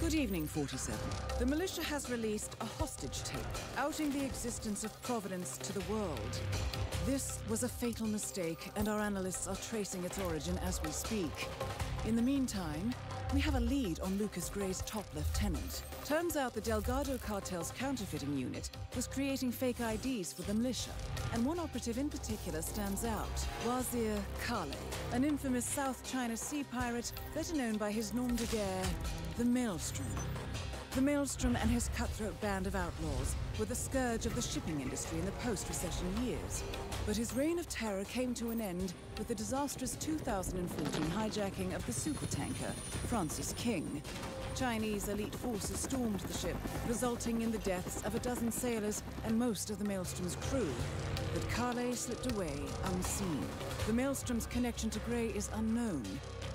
Good evening, 47. The militia has released a hostage tape, outing the existence of Providence to the world. This was a fatal mistake, and our analysts are tracing its origin as we speak. In the meantime, we have a lead on Lucas Gray's top lieutenant. Turns out the Delgado cartel's counterfeiting unit was creating fake IDs for the militia, and one operative in particular stands out, Wazir Kale, an infamous South China Sea pirate better known by his nom de guerre, the Maelstrom. The Maelstrom and his cutthroat band of outlaws were the scourge of the shipping industry in the post-recession years. But his reign of terror came to an end with the disastrous 2014 hijacking of the supertanker, Francis King. Chinese elite forces stormed the ship, resulting in the deaths of a dozen sailors and most of the Maelstrom's crew. But Kale slipped away unseen. The Maelstrom's connection to Gray is unknown,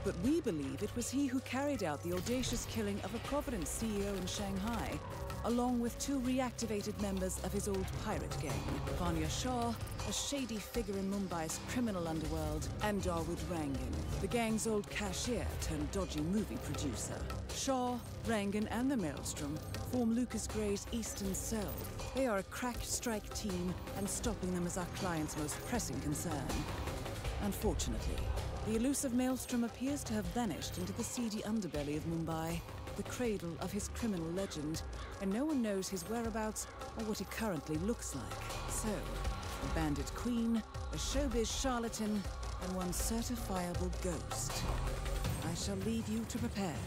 but we believe it was he who carried out the audacious killing of a Providence CEO in Shanghai, along with two reactivated members of his old pirate gang, Vanya Shah, a shady figure in Mumbai's criminal underworld, and Dawood Rangan, the gang's old cashier turned dodgy movie producer. Shah, Rangan, and the Maelstrom form Lucas Gray's Eastern Cell. They are a crack strike team, and stopping them is our client's most pressing concern. Unfortunately, the elusive Maelstrom appears to have vanished into the seedy underbelly of Mumbai, the cradle of his criminal legend, and no one knows his whereabouts or what he currently looks like. So, a bandit queen, a showbiz charlatan, and one certifiable ghost. I shall leave you to prepare.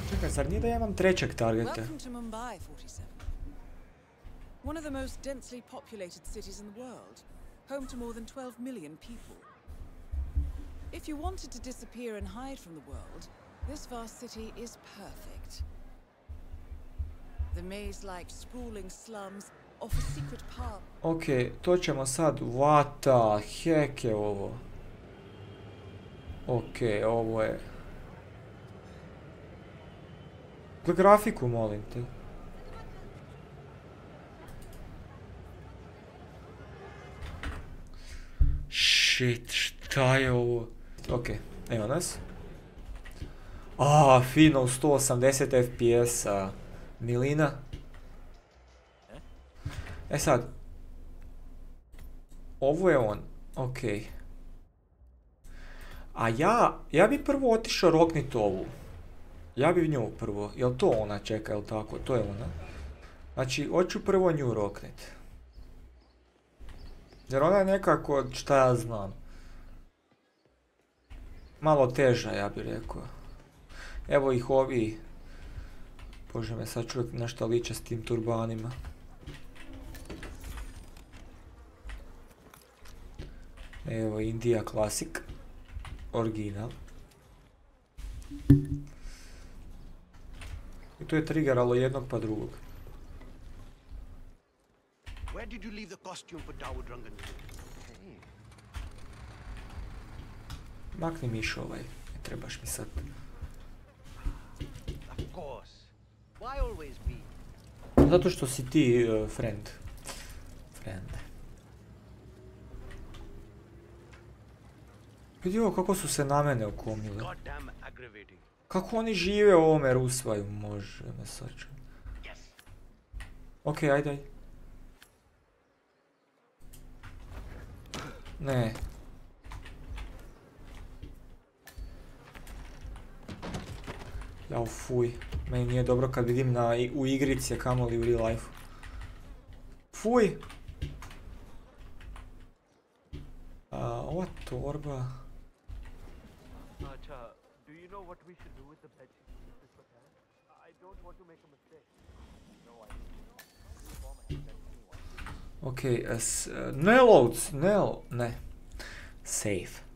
Čekaj, zar nije da ja imam trećeg targeta? Welcome to Mumbai, 47. One of the most densely populated cities in the world, home to more than 12 million people. If you wanted to disappear and hide from the world, this vast city is perfect. The maze-like sprawling slums offer secret paths. Ok, to ćemo sad. What the heck je ovo? Ok, ovo je... Gle grafiku, molim te. Shit, šta je ovo? Ok, evo nas. Fino, 180 FPS-a. Milina. E sad. Ovo je on. Ok. A ja bi prvo otišao roknit ovu. Ja bi nju prvo. Jel to ona? Čeka, jel tako? To je ona. Znači, hoću prvo nju roknit. Jer ona je nekako, šta ja znam. Malo teža, ja bih rekao. Evo ih ovi. Bože me, sad čujem nešto liče s tim turbanima. Evo Indija klasik. Original. I tu je triggeralo jednog pa drugog. Where did you leave the costume for Dawood Rangan? Makni miš ovaj, ne trebaš mi sad. Of course. Why always me? Zato što si ti friend. Vidi ovo kako su se na mene okomili. Kako oni žive u ovome rusvaju, može me sačuti. Ok, ajde. Ne. Jao, fuj. Meni nije dobro kad vidim u igrici, a kamoli u real life. Fuj! Ova torba... Ok, ne loads, ne. Save.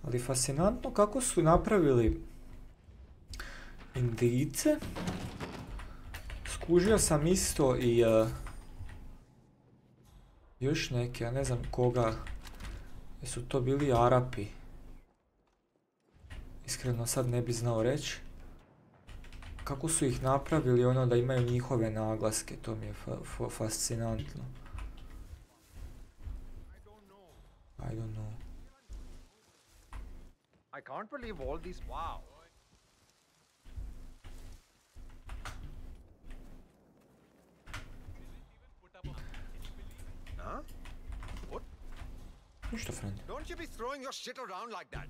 Ali fascinantno kako su napravili Indijce. Skužio sam isto i još neke, ja ne znam koga. Jesu to bili Arapi? Iskreno sad ne bi znao reći. Kako su ih napravili ono da imaju njihove naglaske, to mi je fascinantno. I don't know. I can't believe all these. Wow. Huh? What? Ništa, friend. Don't you be throwing your shit around like that.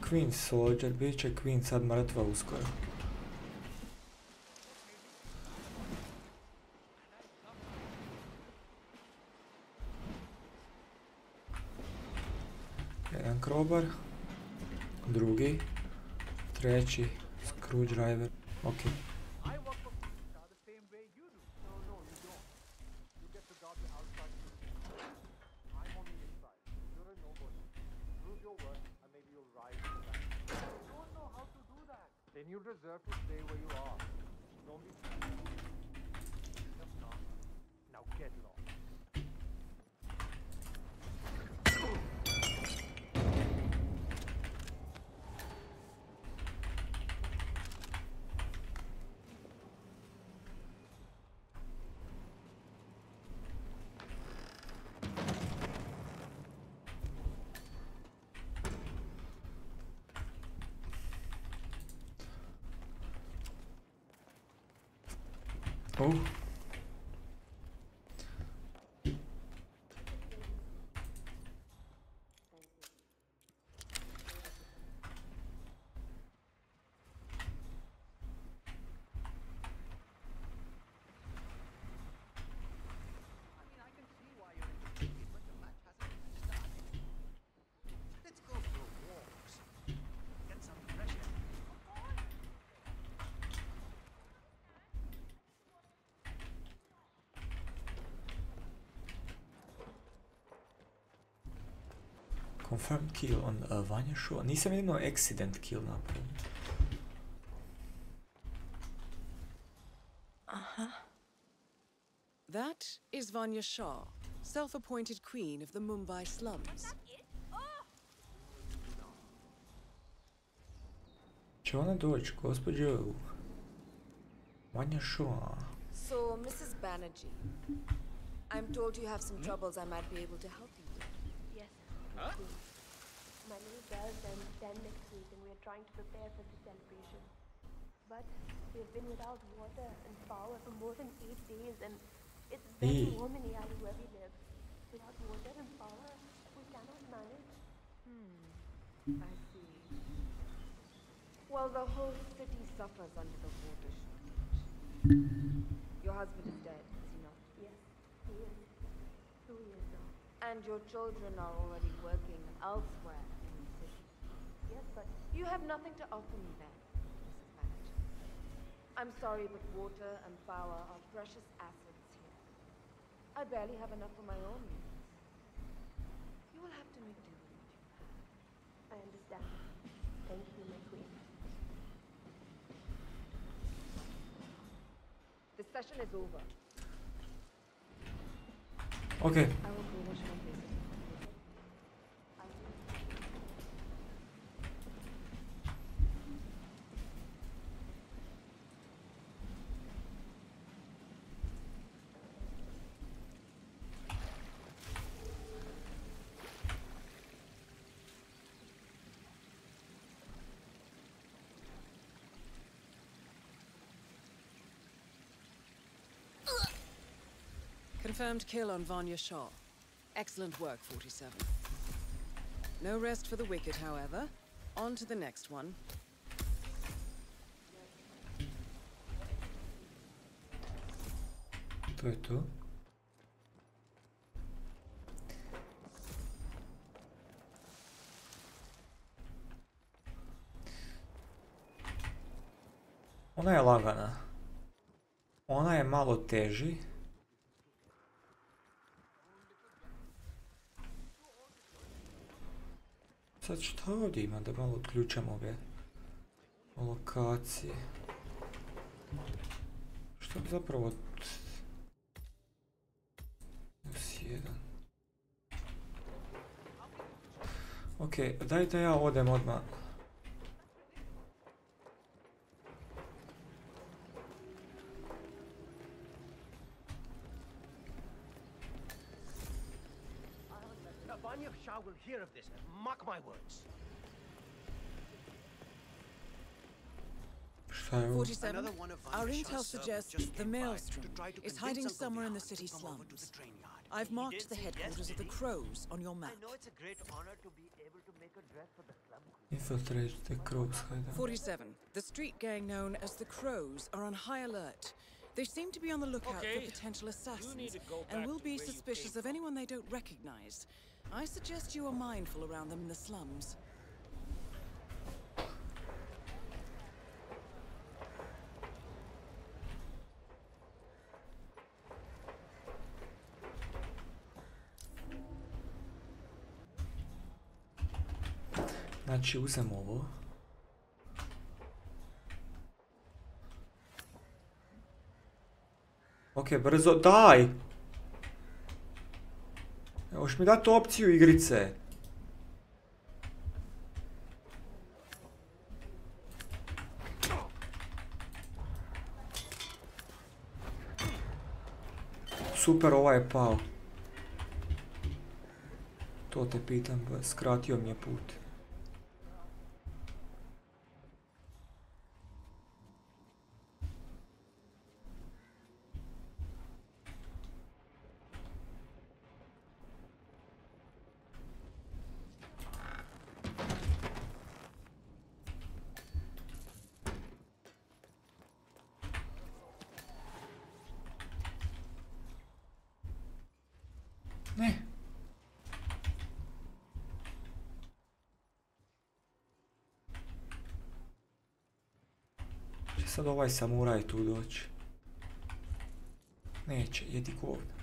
Queen Soldier, bit će Queen sad mrtva uskoro. Jedan krobar, drugi, treći, screwdriver, ok. Then you deserve to stay where you are. Don't be. Just not. Now get lost. Oh. Confirmed kill on Vanja Shaw. Nisam jedino accident kill napravio. That is Vanya Shah, self-appointed queen of the Mumbai slums. Će ona doći, gospođo? Vanja Shaw. So, Mrs. Banerjee, I'm told you have some troubles I might be able to help you with. Yes. My little girl turns 10 next week and we are trying to prepare for the celebration. But we've been without water and power for more than 8 days and it's very warm in the alley where we live. Without water and power, we cannot manage. I see. Well, the whole city suffers under the water shortage. Your husband is dead, is he not? Yes, he is. 2 years now. And your children are already working elsewhere in the city. Yes, but You have nothing to offer me then, Mrs. Banerjee. I'm sorry, but water and power are precious assets here. I barely have enough for my own needs. You will have to make do with what you have. I understand. Thank you, my queen. The session is over. Okay. I will go wash my face. Confirmed kill on Vanya Shah. Excellent work, 47. No rest for the wicked, however. On to the next one. To je to. Ona je lagana. Ona je malo teži. Sad šta ovdje ima da malo otključam ove lokacije? Što bi zapravo... +1. Ok, daj da ja odem odmah. Will hear of this, mark my words. Šta je ovo? 47. Our intel suggests the maelstrom is hiding somewhere in the city slums. I've marked the headquarters of the Crows on your map. I know it's a great honor to be able to make a dress for the slum queen. Infiltrate the Crows, hajde. 47. The street gang known as the Crows are on high alert. They seem to be on the lookout for potential assassins and will be suspicious of anyone they don't recognize. I suggest you are mindful around them in the slums. Znači, uzem ovo. Ok, brzo, daj! Hoš mi dati opciju igrice. Super, ovaj je pao. To te pitam, skratio mi je put. Ne. Će sad ovaj samuraj tu doći? Neće, jedi govna.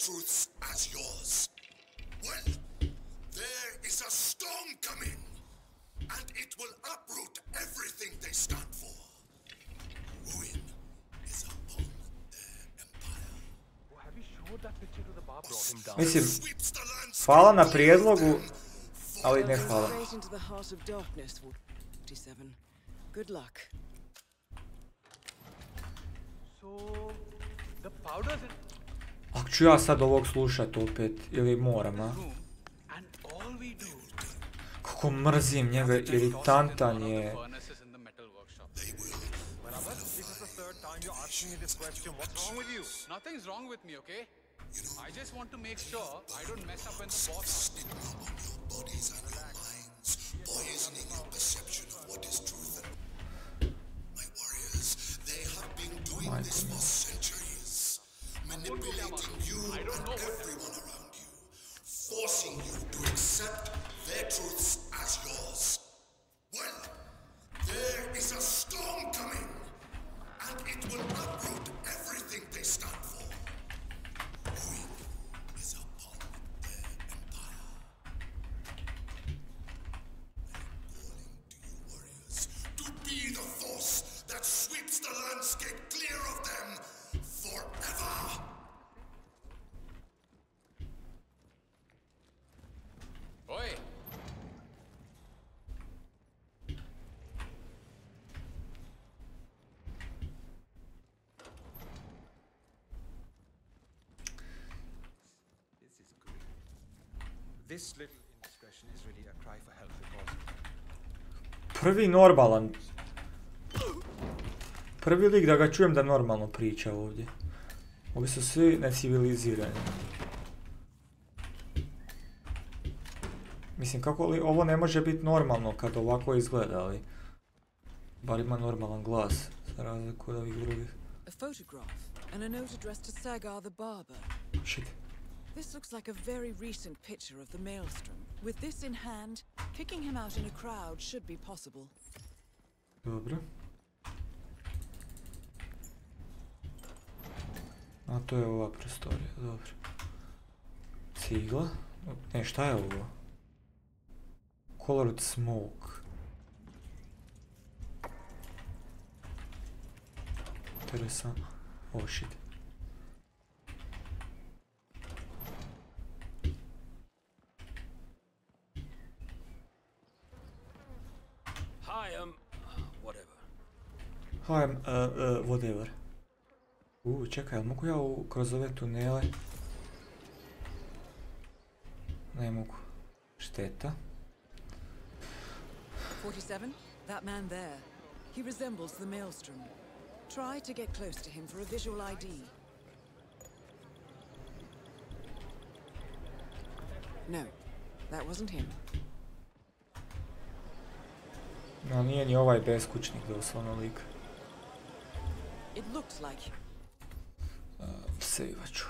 truths as yours. Well, there is a storm coming, and it will uproot everything they stand for. Ruin is upon their empire. Have you showed that picture to the bar? Brought him down. Mislim, hvala na prijedlogu, ali ne hvala. Good luck. So, the powders in Ako ću ja sad ovog slušat opet, ili moram, a? and all we do. Kako mrzim njega, iritantan je. This is the third time you're asking me this question. What's wrong with you? Nothing's wrong with me, okay? I just want to make sure I don't mess up when the boss. Bodies and your minds, poisoning your perception of what is truth. My warriors, they have been doing this for centuries, manipulating you and everyone around you, forcing you to accept their truths as yours. Well, there is a storm coming, and it will uproot everything they stand for. Ruin is upon their empire. This little indiscretion is really a cry for help because Prvi normalan. Prvi lik da ga čujem da normalno priča ovdje. Ovi su svi necivilizirani. Mislim, kako li ovo ne može biti normalno kad ovako izgleda, ali bar ima normalan glas, za razliku od ovih drugih. A photograph and a note addressed to Sagar the barber. Shit. This looks like a very recent picture of the Maelstrom. With this in hand, picking him out in a crowd should be possible. Dobro. A to je ova prostorija, dobro. Cigla. Ne, šta je ovo? Colored smoke. Interesant. Oh shit. Hi, whatever. Hi, whatever. Čekaj, mogu ja kroz ove tunele? Ne mogu. Šteta. 47, that man there. He resembles the Maelstrom. Try to get close to him for a visual ID. No, that wasn't him. No, nije ni ovaj beskućnik doslovno lik. It looks like him. Sejvaću.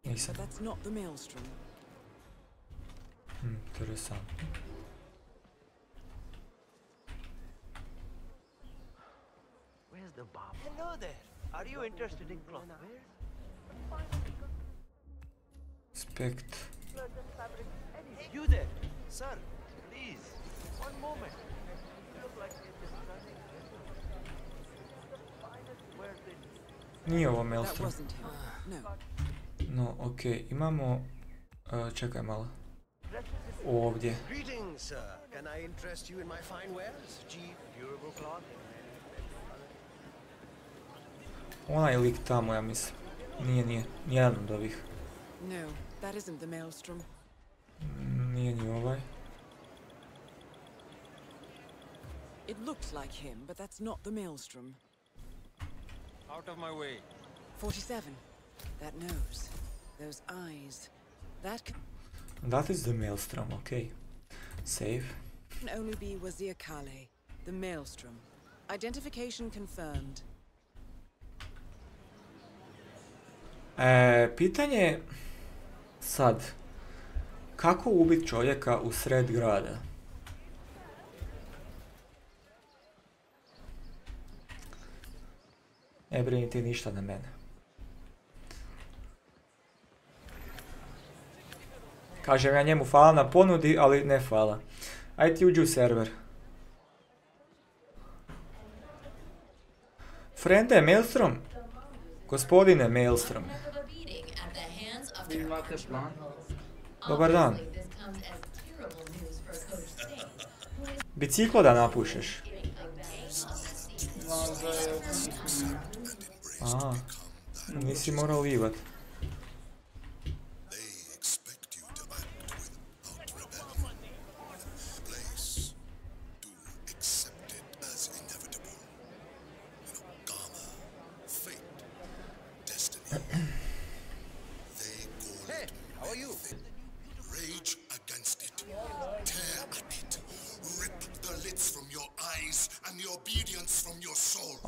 Nisam. But that's not the Maelstrom. Interesantno. Where's the barber? Hello there. Are you interested in clothwear? Spekt. You there, sir. Please, one moment. You look like you're just running. The finest wares in. Nije ovo That Maelstrom. wasn't him. No. No, okej, imamo... čekaj malo. Ovdje. Greetings, sir. Can I interest you in my fine wares? Cheap, durable clothing. Onaj lik tamo, ja mislim. Nije. Nijedan od ovih. No, that isn't the Maelstrom. Nije ni ovaj. It looks like him, but that's not the Maelstrom. Out of my way. 47. That nose. Those eyes. That is the Maelstrom, okay. Save. Can only be Wazir Kale, the Maelstrom. Identification confirmed. Pitanje sad. Kako ubiti čovjeka u sred grada? Ne brini ti ništa na mene. Kažem ja njemu hvala na ponudi, ali ne hvala. Ajde ti uđi u server. Frende, Maelstrom? Gospodine Maelstrom. Dobar dan. Biciklo da napušeš? Aha, nisi morao livat.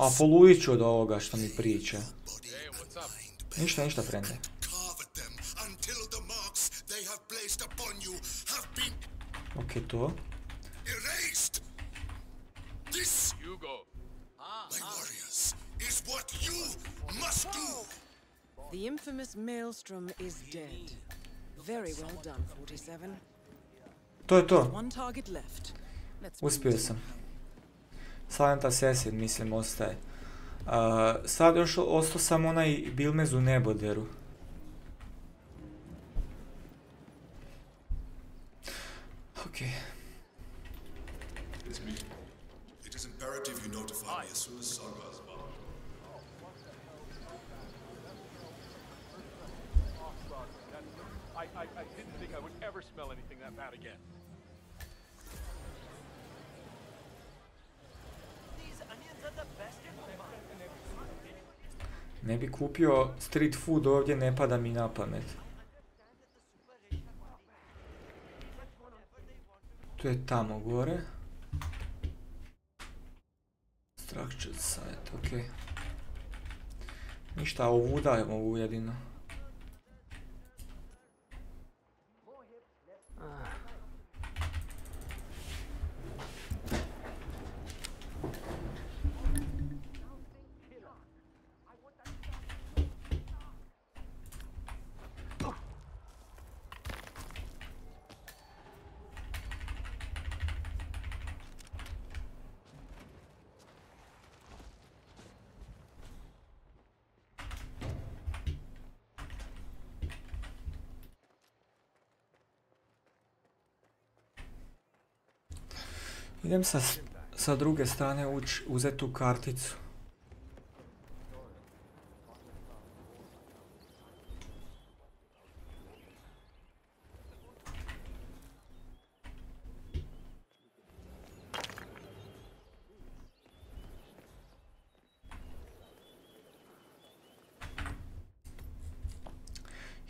A poludit ću od ovoga što mi priča. Ništa, frende. Ok, to. The infamous Maelstrom is dead. Very well done, 47. To je to. One target left. Uspio sam. Silent Assassin, mislim, ostaje. Sad još ostao sam onaj Bilmez u neboderu. Ok. It is imperative you notify me as soon as Saga is bound. I didn't think I would ever smell anything that bad again. These onions are the best in Mumbai. Ne bi kupio street food ovdje, ne pada mi na pamet. To je tamo gore. Structured site, ok. Ništa, ovudajem ovu jedino. Idem sa druge strane uzeti tu karticu.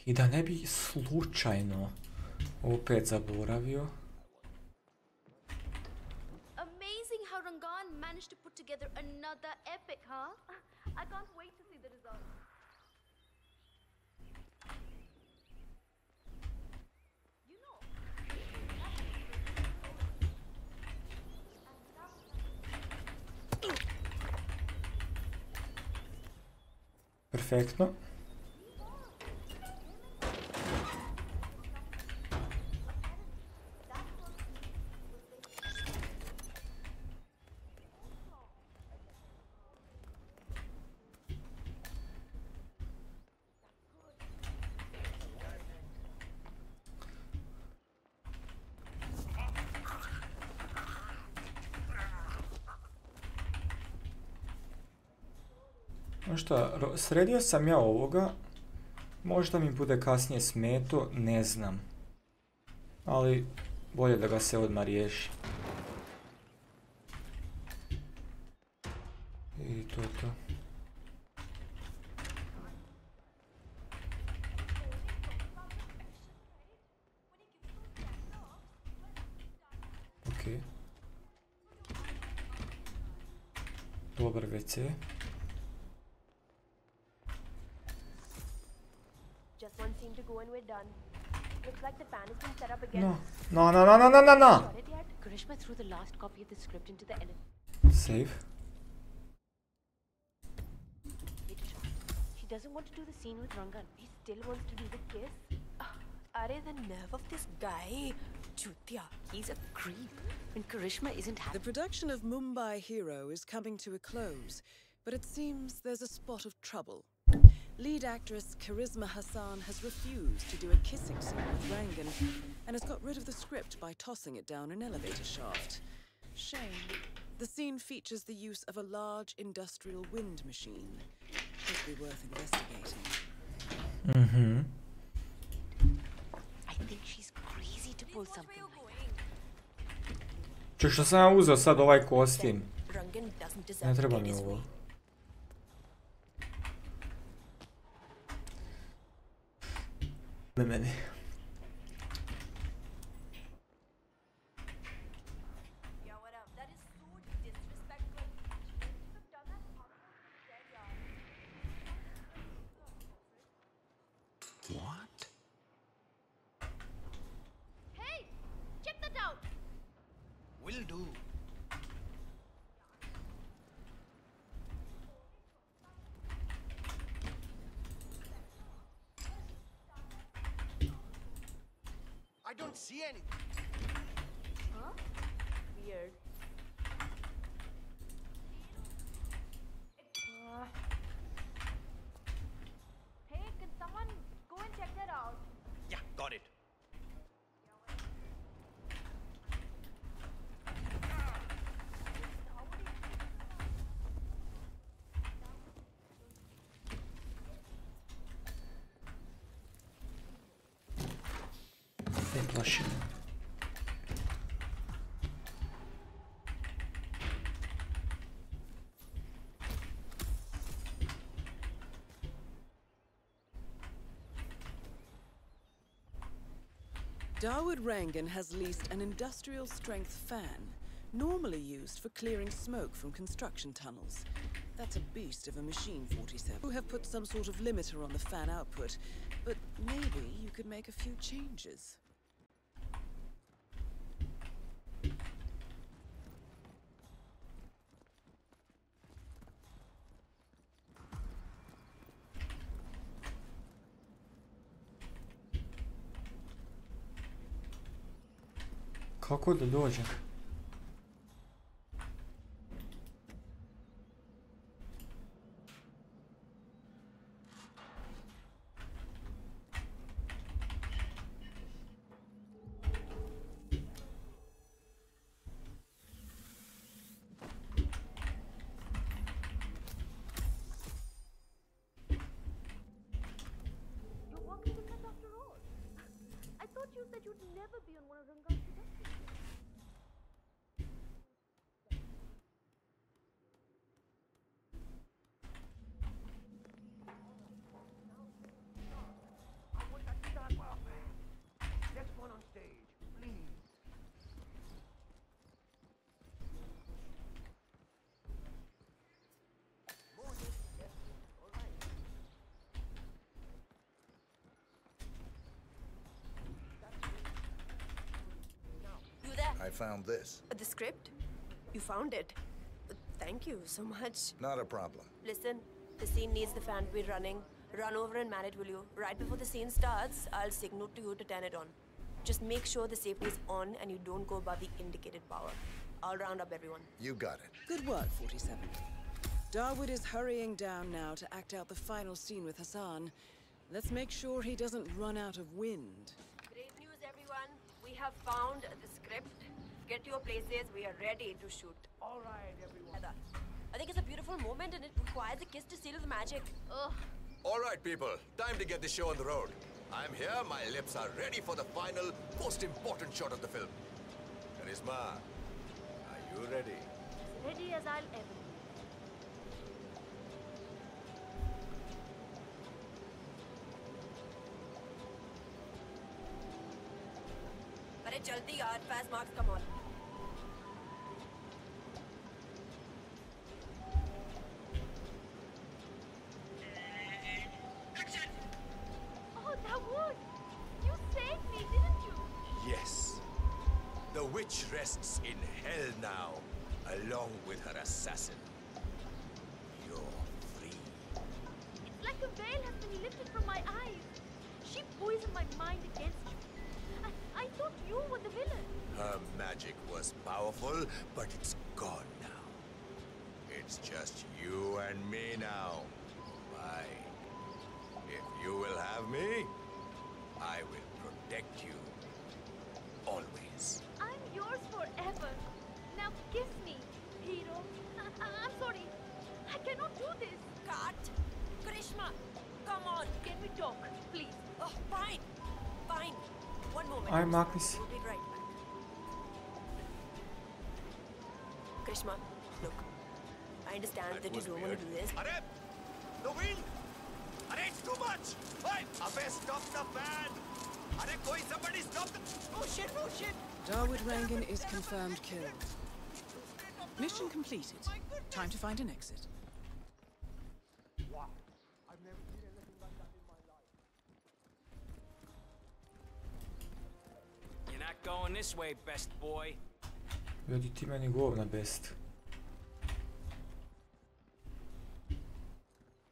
I da ne bi slučajno opet zaboravio. Managed to put together another epic, huh? I can't wait to see the results. You know. Perfektno. Šta, sredio sam ja ovoga, možda mi bude kasnije smeto, ne znam, ali bolje da ga se odmah riješi. I to je to. Ok. Dobar WC. Just one scene to go and we're done. Looks like the fan has been set up again. No. Karishma threw the last copy of the script into the Save. She doesn't want to do the scene with Rangan. He still wants to do the kiss. Are the nerve of this guy. Chutya, he's a creep. And Karishma isn't happy. The production of Mumbai Hero is coming to a close, but it seems there's a spot of trouble. Lead actress Charisma Hassan has refused to do a kissing scene with Rangan and has got rid of the script by tossing it down an elevator shaft. Shame. The scene features the use of a large industrial wind machine. Could be worth investigating. Mhm. I think she's crazy to pull something like that. Čo sam ja uzeo sad ovaj kostim? Ne treba mi ovo. Meni. What? Hey, check that out. Will do. I don't see anything. Huh? Weird. Hey, can someone go and check that out? Yeah, got it. mašine. Dawood Rangan has leased an industrial-strength fan, normally used for clearing smoke from construction tunnels. That's a beast of a machine, 47. You have put some sort of limiter on the fan output, but maybe you could make a few changes. Kako da dođem? You're walking with us after all. I thought you said you'd never be on one of Rangan's productions. I want that guitar pop. Next one on stage, please. Morning. Yes. All right. You there? I found this. The script? You found it? Thank you so much. Not a problem. Listen, the scene needs the fan to be running. Run over and man it, will you? Right before the scene starts, I'll signal to you to turn it on. Just make sure the safety is on and you don't go above the indicated power. I'll round up everyone. You got it. Good work, 47. Dawood is hurrying down now to act out the final scene with Hassan. Let's make sure he doesn't run out of wind. Great news, everyone. We have found the script. Get to your places. We are ready to shoot. All right, everyone. I think it's a beautiful moment and it requires a kiss to seal the magic. Ugh. All right, people. Time to get the show on the road. I'm here. My lips are ready for the final, most important shot of the film. Karisma, are you ready? Ready as I'll ever be. अरे जल्दी यार, fast marks, come on. Oh, Dawood! You saved me, didn't you? Yes. The witch rests in hell now, along with her assassin. You're free. It's like a veil has been lifted from my eyes. She poisoned my mind against you. I thought you were the villain. Her magic was powerful, but it's gone now. It's just you and me now. Fine. If you will have me, I will protect you. Always. I'm yours forever. Now kiss me, hero. I'm sorry. I cannot do this. Cut. Karishma, come on. Can we talk, please? Oh, fine. Fine. One moment. Aj, makni se. We'll be right back. Karishma, look. I understand that you don't want to do this. Arey! The wind! Arey, it's too much! Hey! Abey, stop the fan! Arey, koi somebody stop the... Oh shit, oh shit! Dawood Rangan is confirmed killed. Mission completed. Time to find an exit. Wow. I've never seen anything like that in my life. You're not going this way, best boy. Ljudi, ti meni govna best.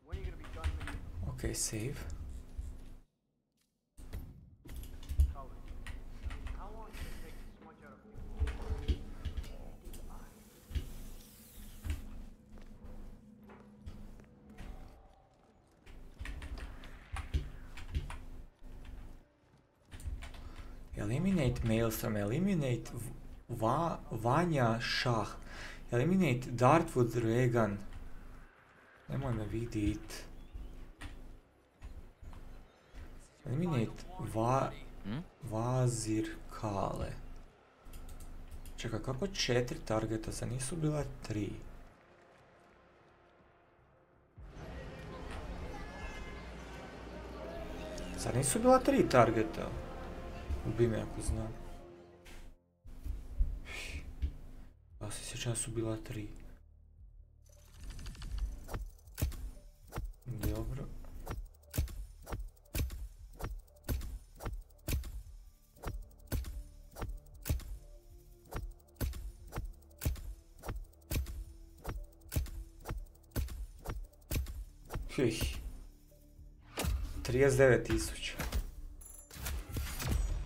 When are you gonna be done with it? Ok, save. Colors. How long does it take this much out of you? Eliminate Maelstrom, eliminate Vanja Šah, eliminate Dartwood Regan. Nemoj me vidit. Eliminate Vazir Hale. Čekaj, kako 4 targeta? Zar nisu bila 3? Zar nisu bila 3 targeta? Ubi me ako znam. Ja se sjećam da su bila 3. Dobro. Hih. 39.000.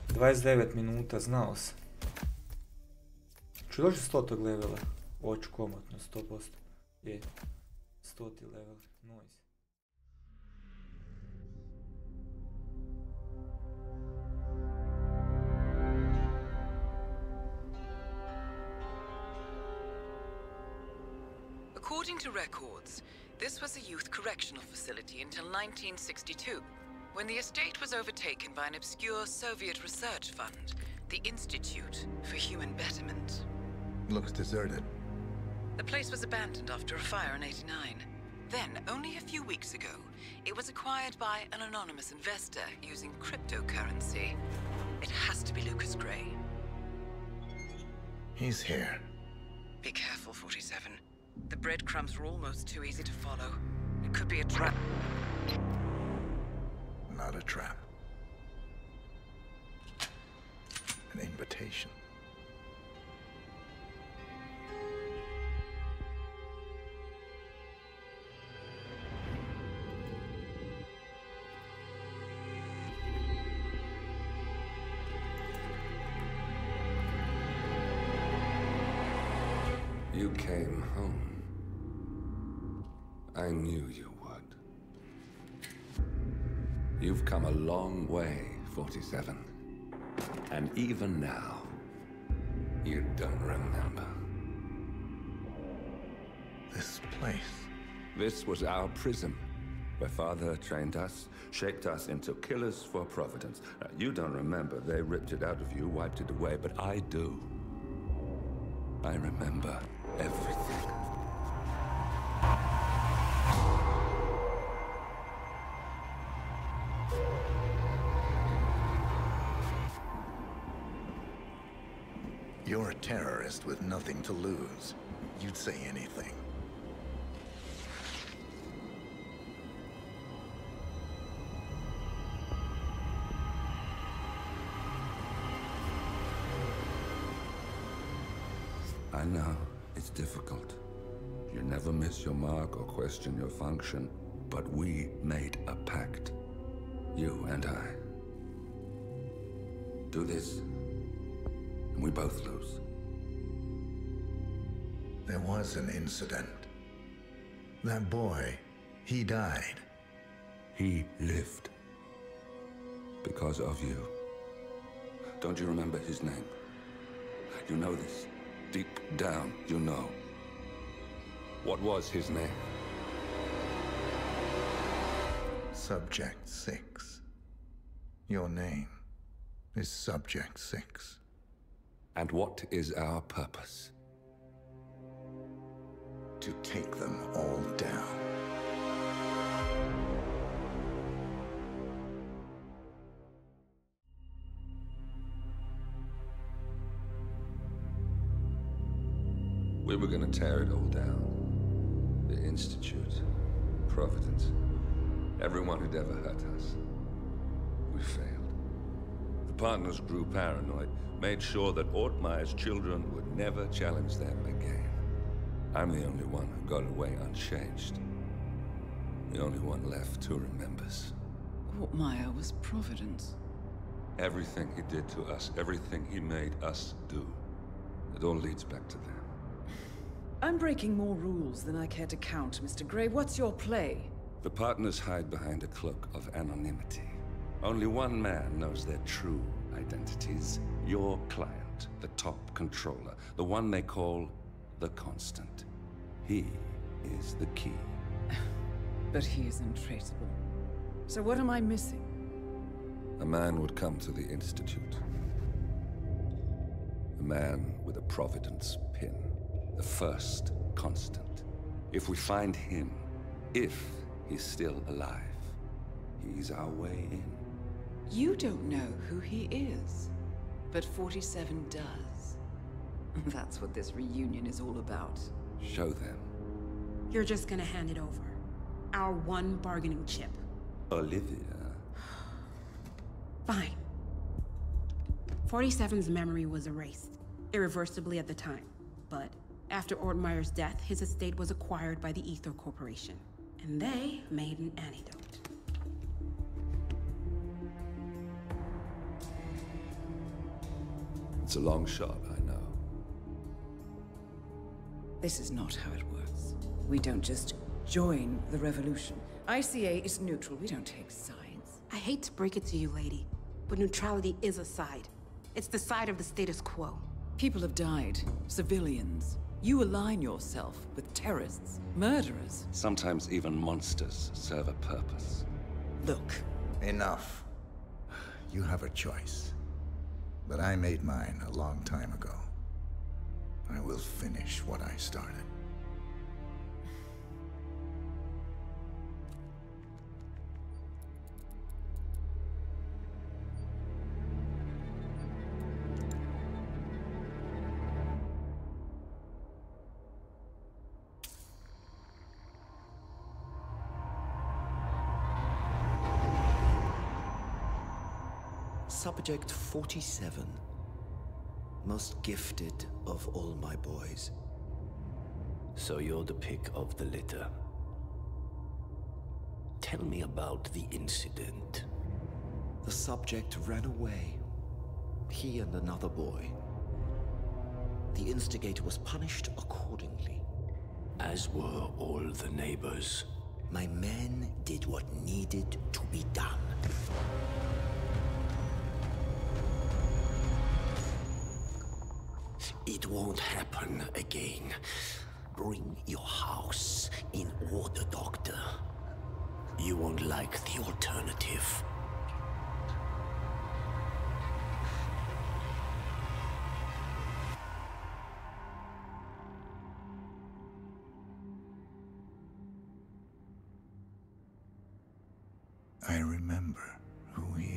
29 minuta, znao sam. Ću doći 100. levela. Hoću komotno, 100%. Je. 100. level. Nice. According to records, this was a youth correctional facility until 1962, when the estate was overtaken by an obscure Soviet research fund, the Institute for Human Betterment. Looks deserted. The place was abandoned after a fire in '89. Then, only a few weeks ago, it was acquired by an anonymous investor using cryptocurrency. It has to be Lucas Gray. He's here. Be careful, 47. The breadcrumbs were almost too easy to follow. It could be a trap. Not a trap. An invitation. You came home. I knew you would. You've come a long way, 47. And even now, you don't remember. This place. This was our prison, where Father trained us, shaped us into killers for Providence. You don't remember. They ripped it out of you, wiped it away, but I do. I remember everything. You're a terrorist with nothing to lose. You'd say anything. I know, it's difficult. You never miss your mark or question your function, but we made a pact. You and I. Do this, and we both lose. There was an incident. That boy, he died. He lived. Because of you. Don't you remember his name? You know this. Deep down, you know. What was his name? Subject 6. Your name is Subject 6. And what is our purpose? To take them all down. We were gonna tear it all down. The Institute, Providence, everyone who'd ever hurt us. We failed. The partners grew paranoid, made sure that Ortmeyer's children would never challenge them again. I'm the only one who got away unchanged. The only one left who remembers. Ortmeyer was Providence. Everything he did to us, everything he made us do, it all leads back to them. I'm breaking more rules than I care to count, Mr. Gray. What's your play? The partners hide behind a cloak of anonymity. Only one man knows their true identities. Your client, the top controller, the one they call the Constant. He is the key. But he is untraceable. So what am I missing? A man would come to the Institute. man with a Providence pin. The first constant. If we find him, if he's still alive, he's our way in. You don't know who he is, but 47 does. That's what this reunion is all about. Show them. You're just gonna hand it over. Our one bargaining chip. Olivia. Fine. 47's memory was erased, irreversibly at the time. But after Ortmeyer's death, his estate was acquired by the Ether Corporation. And they made an antidote. It's a long shot, I know. This is not how it works. We don't just join the revolution. ICA is neutral. We don't take sides. I hate to break it to you, lady, but neutrality is a side. It's the side of the status quo. People have died. Civilians. You align yourself with terrorists, murderers. Sometimes even monsters serve a purpose. Look. Enough. You have a choice. But I made mine a long time ago. I will finish what I started. Subject 47. Most gifted of all my boys. So you're the pick of the litter. Tell me about the incident. The subject ran away. He and another boy. The instigator was punished accordingly. As were all the neighbors. My men did what needed to be done. It won't happen again. Bring your house in order, Doctor. You won't like the alternative. I remember who he